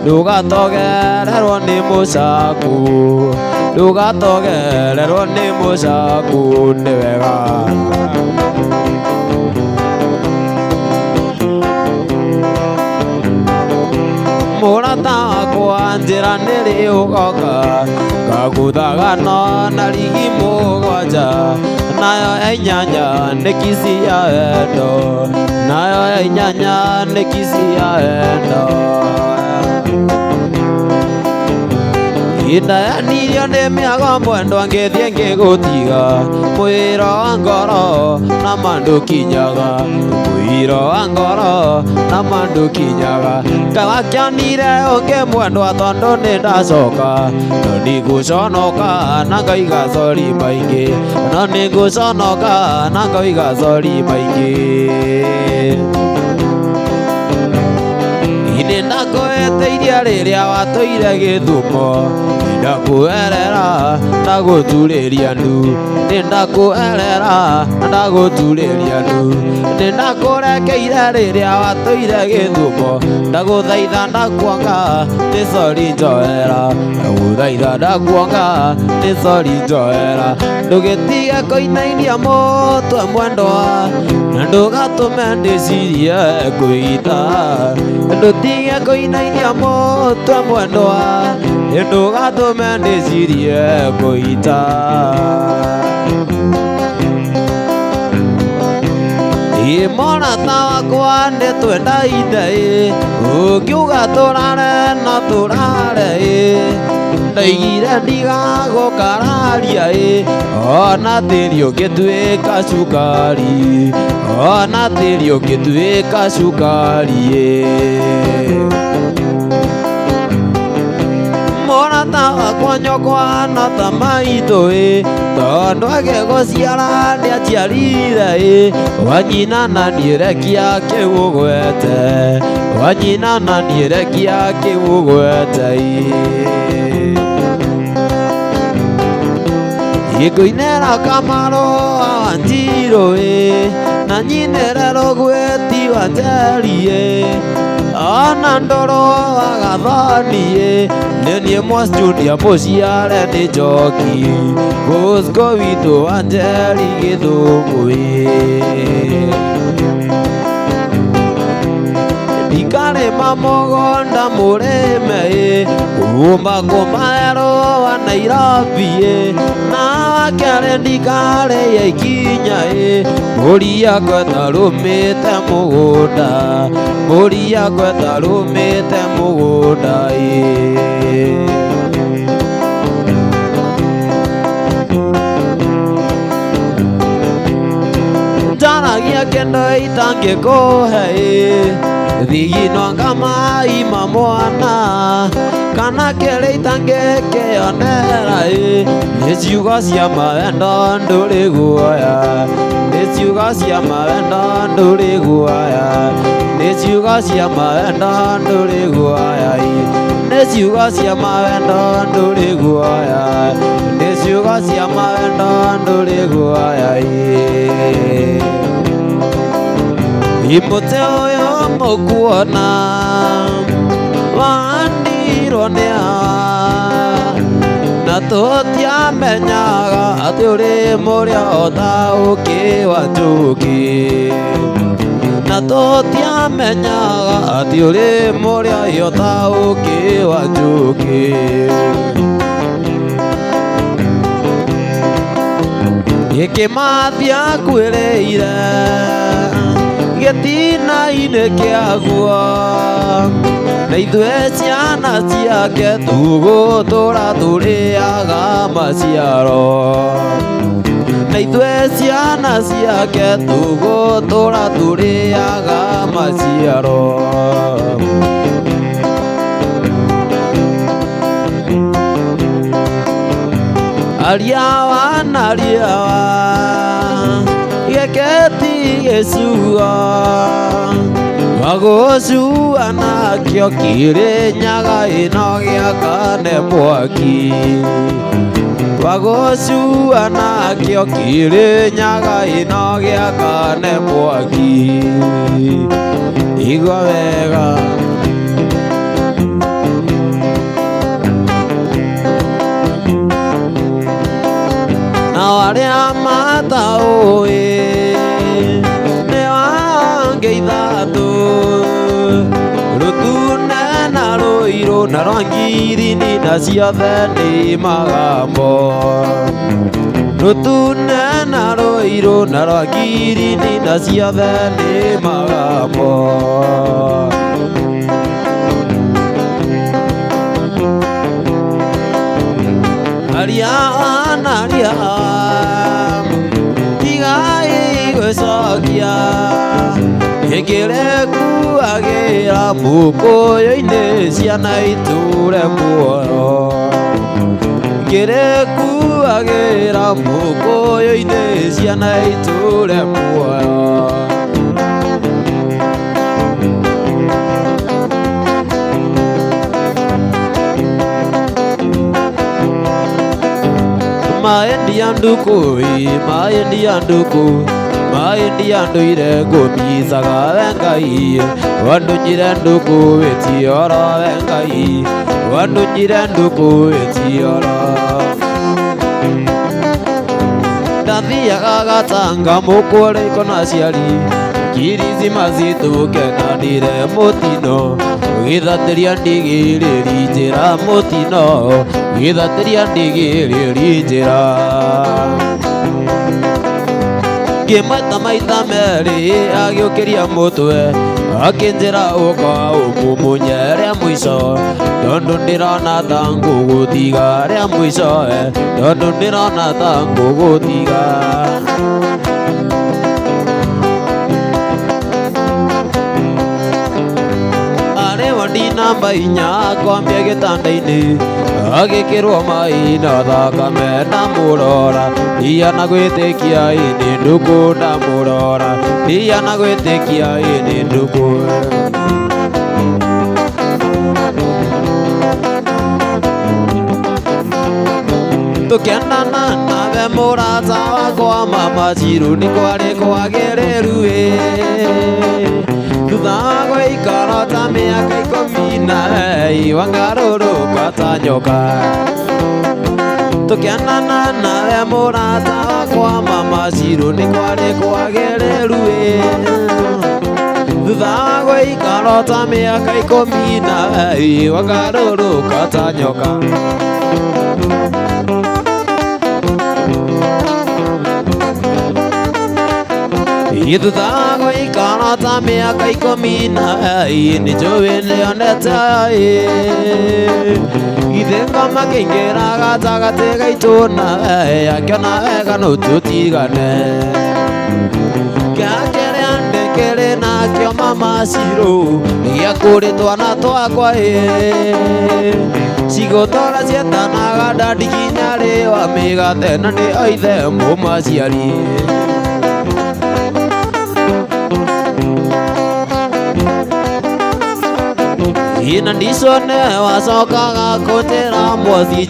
ndugatogererwo nĩ mũcaku ndugatogererwo nĩ mũcaku nĩ wega mũrata wakwa njĩra nĩrĩ ũgoka ngagũthaga no na rigi mũgwanja nayo ya inyanya nĩ kisi ya wendo nayo ya inyanya nĩ kisi ya wendo indayanirio nĩ mĩago mwendwa ngĩthiĩ ngĩgũtiga mwĩro wa ngoro na mandũkinyaga mwĩro wa ngoro na mandũkinyaga ngawakĩonire ũngĩ mwendwa tondũ nĩ ndacoka no ndigũconoka na ngaiga sori maingĩ no nĩngũconoka na ngaiga sori maingĩ nĩ ndakwĩte iria rĩrĩa watũire Gĩthumo ndakwĩrera ndagũturĩria ndu nĩ ndakwĩrera ndagũturĩria ndu nĩ ndakũrekeire rĩrĩa watũire Gĩthumo ndagũthaitha ndakuonga nĩ sori njoera ndagũthaitha ndakuonga nĩ sori njoera ndũgĩtige kũinainia mũtwe mwendwa na ndũgatũme ndĩcirie kwĩita ndũtige kũinainia mũtwe mwendwa ndũgatũme ndĩcirie kwĩita mũrata wakwa nĩtwendaine ũngiuga tũrare na tũrare ndaigire ndigagũkararia ona tĩri ũngĩtuĩka cukari ona tĩri ũngĩtuĩka cukari mũrata wakwa nyokwa na ta maitũ tondũ agĩgũciara nĩaciarire wanyina na nĩerekia kĩgũgwete wanyina na nĩerekia kĩgũgwete ngũinĩra Kamarũ wa Wanjirũ na nyinĩre Rũgwĩti wa Njeri ona Ndũrũ wa Gathoni nĩ niĩ Mwas Junior mũciare nĩ Njoki Bosco witũ wa Njeri Gĩthũngũ ndikarĩma mũgũnda mũrĩme kuma Kũmaerũ wa Nairobi na wakerĩ ndikarĩe ikinya mũria ngweta rũmĩte mũgũnda mũria ngweta rũmĩte mũgũnda njaragia kĩndũ itangĩkũhe thiginonga maima mwana kana kĩrĩa itangĩkĩonera nĩ ciugo cia mawendo ndũrĩ guoya nĩ ciugo cia mawendo ndũrĩ guoya nĩ ciugo cia mawendo ndũrĩ guoya nĩ ciugo cia mawendo ndũrĩ guoya nĩ ciugo cia mawendo ndũrĩ guoya mũtĩ ũyũ mũkuona wandirwo nĩ na tũtiamenyaga atĩ ũrĩ mũrĩa ũtaũkĩwa njũkĩ na tũtiamenyaga atĩ ũrĩ mũrĩa ũtaũkĩwa njũkĩ gĩkĩmathia kwĩrĩire gĩtina-inĩ kĩaguo na ithuĩ ciana ciake tũgũtũra tũrĩaga maciaro na ithuĩ ciana ciake tũgũtũra tũrĩaga maciaro ariawa na ariawa gĩkĩti gĩcua wagũcua nakĩo kĩrĩnyaga ĩno gĩakane mwaki wagũcua nakĩo kĩrĩnyaga ĩno gĩakane mwaki igua wega tao ne wange ithatu rutune na ruiro na rwangiri ni na ciothe ni magambo rutune na ruiro na rwangiri ni na ciothe ni magambo aria tigai gũcokia ĩngĩreku agĩra mũkũyũ-inĩ ciana itũre muoyo ĩngĩreku agĩra mũkũyũ-inĩ ciana itũre muoyo Maendia nduku maendia nduire ngũmicaga wengai wandunyire nduku wĩtioro wengai wandunyire nduku wĩtioro ndathiaga gatanga mũkũrĩko na ciari kirizima citũkenanire mũtino gĩthatĩria ndigĩrĩri njĩra mũtino gĩthatĩria ndigĩrĩri njĩra ngĩmata maita merĩ agĩũkĩria mũtwe akĩnjĩra ũka ũmũmunye rĩa mũico tondũ ndĩrona ta ngũgũtiga rĩa mũico tondũ ndĩrona ta ngũgũtiga namba inya kwambia gĩtanda-inĩ agĩkĩrwo maĩ na thakame ndamũrora iya na gwĩtĩkia nĩ ndũkũ ndamũrora iya na gwĩtĩkia nĩ ndũkũ tũkĩendana nawe mũrata wakwa mama Njirũ nĩ kwarĩ kwagĩrĩru thutha wa gũikara ta mĩaka 10 wangarũrũka ta nyoka tũkĩendana nawe mũrata wakwa mama Njirũ nĩ kwarĩ kwagĩrĩru thutha wa gũikara ta mĩaka 10 wangarũrũka ta nyoka thutha wa gũikara ta mĩaka 10 nĩnjũĩ nĩonete githĩ ngoma kĩingĩra gatagatĩ gaitũ akĩona wega no tũtigane kĩa kĩrĩa ndĩkĩrĩ nakĩo mama Njirũ gĩa kũrĩ twana twakwa cigũtũra cietanaga ndandikinya rĩwa mĩgate na nĩ o ithe mũmaciari ina ndicone wacokaga kũnjĩra Mwathĩ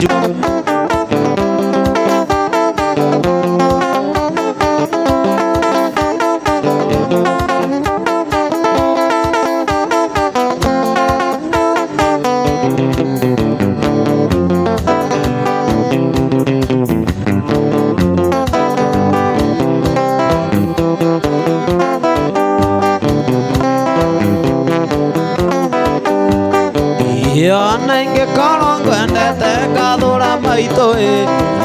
ona ingĩkorwo ngwendete ngathũra maitũ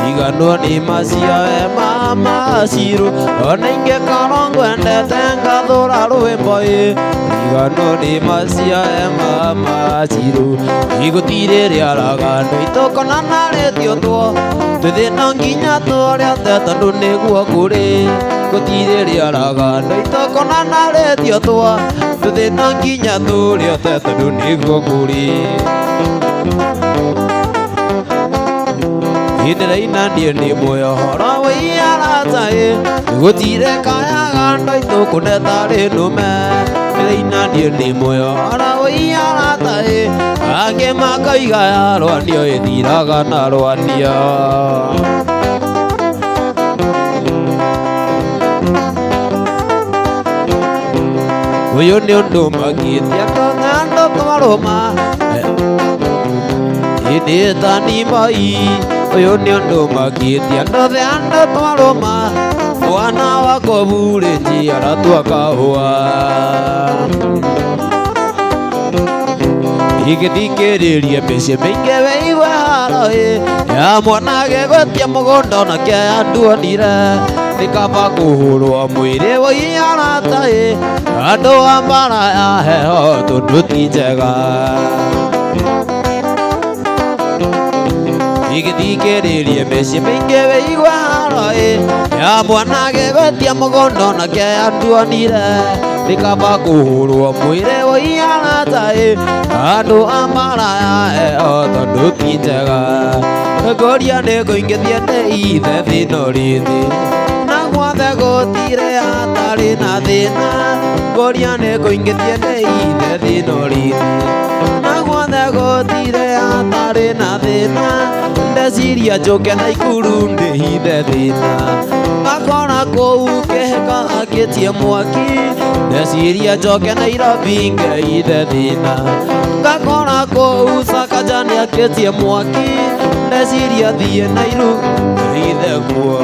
iganwo nĩ maciawe mama Njirũ ona ingĩkorwo ngwendete ngathũra rwĩmbo iganwo nĩ maciawe mama Njirũ igũtirĩ rĩaraga itũkonana rĩtio two tũthĩ no nginya tũrĩote tondũ nĩguo kũrĩ gũtirĩ rĩaraga itũkonana rĩtio two tũthĩ no nginya tũrĩote tondũ nĩguo kũrĩ ndĩraina niĩ nĩ muoyo horo wĩarata gũtirĩ kayaga ndo itũkũne tarĩ nũme ndĩraina niĩ nĩ muoyo horo wĩarata angĩ makoiga yarwanio ĩthiraga na rwania ũyũ nĩ ũndũ magĩtia tong'ando twarũma hĩndĩ ta nĩ mai uyu ni undu makitia ndothe anda twaruma mwana wako bure njiara twakahua igithikiririe mici mingi weigwe haro ya mwana gegotia mugondo nake anduonire nikaba kuhurwo mwiri woiarata andu a mbara ya heho tundu ti njega igithikiririe mici mingi weigwe haro ya mwana gegotia mugondo nake anduonire nikaba kuhurwo mwiri woiarata andu a mbara ya heho tundu ti njega ngoria nikuingithiete ithe thino rithi gwathe gutire atari na thina ngoria nikuingithiete ithe thino rithi na gwathe gutire atari na thina ndeciria njuke na ikuru ndihithe thina ngakora kuu kihika akitie mwaki ndeciria njoke Nairobi ngeithe thina ngakora kuu Sakaja niakitie mwaki ndeciria thie Nairobi ngeithe kuo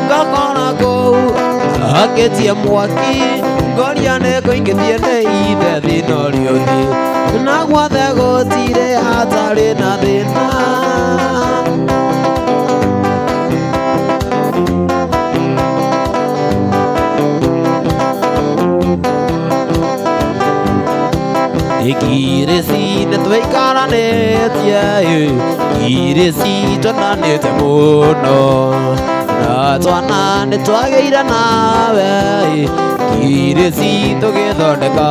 ngakora kuu akitie mwaki ngoria nikuingithiete ithe thina riuthi na gwathe gutire atari na thina ikirisi nitwikaranetie ikirisi twananite muno na twana nitwageire nawe ikirisi tugithondeka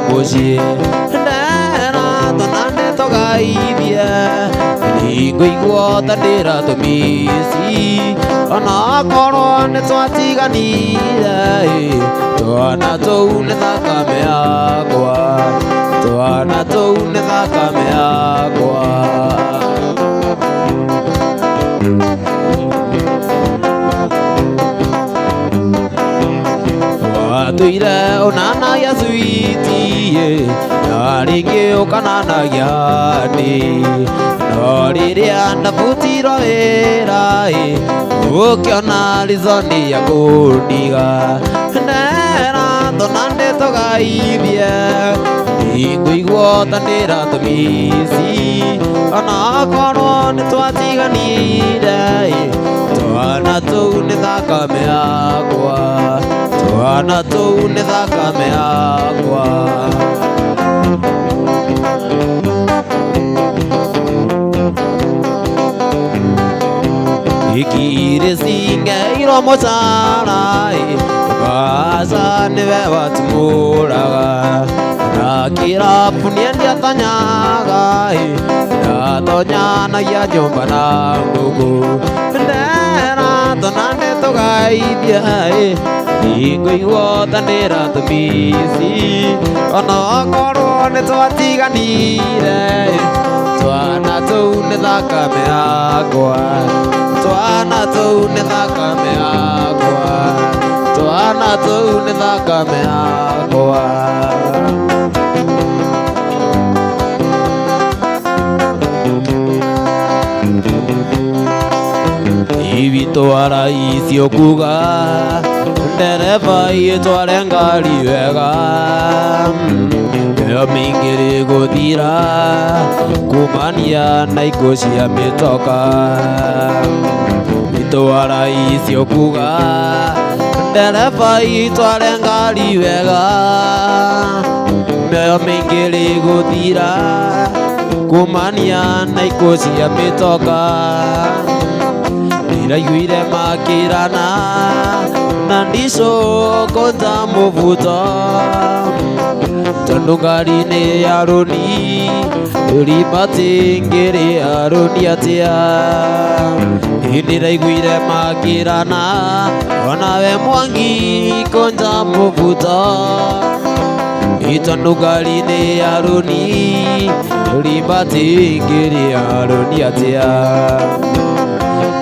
mucii ndera twana nitugaithie ningũigua ta ndĩra tũmĩci ona korwo nĩtwatiganire twana tũu nĩ thakame yakwa twana tũu nĩ thakame yakwa watũire ũnanagia switi na rĩngĩ ũkananagia ndĩ no rĩrĩa ndabutirwo wĩra ũkĩona rizoni ya kũndiga ndera twana ndĩtũgaithie ningũigua ta ndĩra tũmĩci ona korwo nĩtwatiganire twana tũu nĩ thakame yakwa twana tũu nĩ thakame yakwa ikirisi ngeirwo mũcara gaca nĩwe watumũraga na kĩrabu nĩendiatanyaga ndatonyanagia nyũmba na ngũkũ ndera twana nĩtũgaithie ningũigua ta ndĩra tũmĩci ona korwo nĩtwatiganire twana tũu nĩ thakame yakwa twana tũu nĩ thakame yakwa twana tũu nĩ thakame yakwa ibitwara icio kuga ndereba itware ngari wega ĩyo mĩingĩ gũthira kumania na ikuũ cia mĩtoka itwara icio kuga ndereba itware ngari wega ĩyo mĩingĩ gũthira kumania na ikuũ cia mĩtoka ndĩraiguire makĩrana na ndicokonja mũbuto tondũ ngari nĩ ya rũni rĩbatĩ ngĩrĩ ya rũni atĩa ndĩraiguire makĩrana onawe Mwangi konja mũbuto tondũ ngari nĩ ya rũni rĩbatĩ ngĩrĩ ya rũni atĩa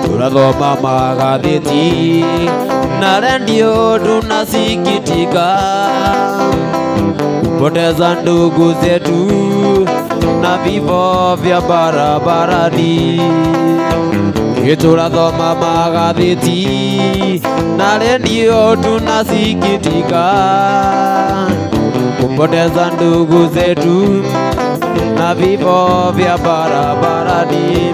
turathoma magathĩti na rendio tunasikitika kupoteza ndugu zetu na vifo vya barabarani. Turathoma magatheti na redio tunasikitika kupoteza ndugu zetu na vifo vya barabarani.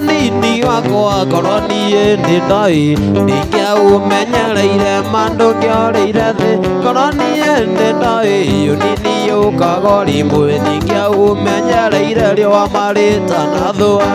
Nini wakwa korwo niĩ ndĩndoĩ ndingĩũmenyereire mandũ ngĩoreire thĩ. Korwo niĩ ndĩndoĩ ũnini ũkaga rimwe ndingĩũmenyereire riũa marĩtanathũa.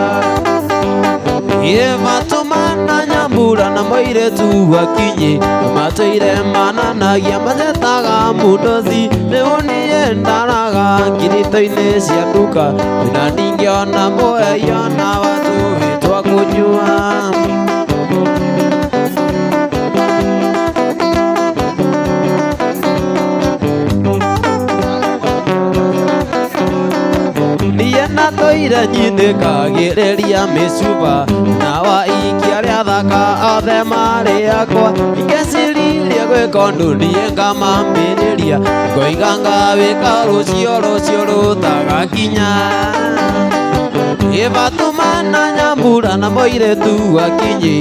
Ĩbatũmana Nyambura na mũirĩtu Gakinyi matũire mananagia majetaga mundozi. Rĩu niĩ ndaraga ngirito-inĩ cia nduka na ndingĩona mũeyo na watu twa kunyua. Niĩ natũire nyithĩkagĩrĩria mĩcuba na waikia rĩa thaka othe marĩ akwa. Ingĩciririe gwĩka ũndũ niĩ ngamambĩrĩria ngoiga ngawĩka rũcio rũtagakinya. Ĩbatũmana Nyambura na mũirĩtu Gakinyi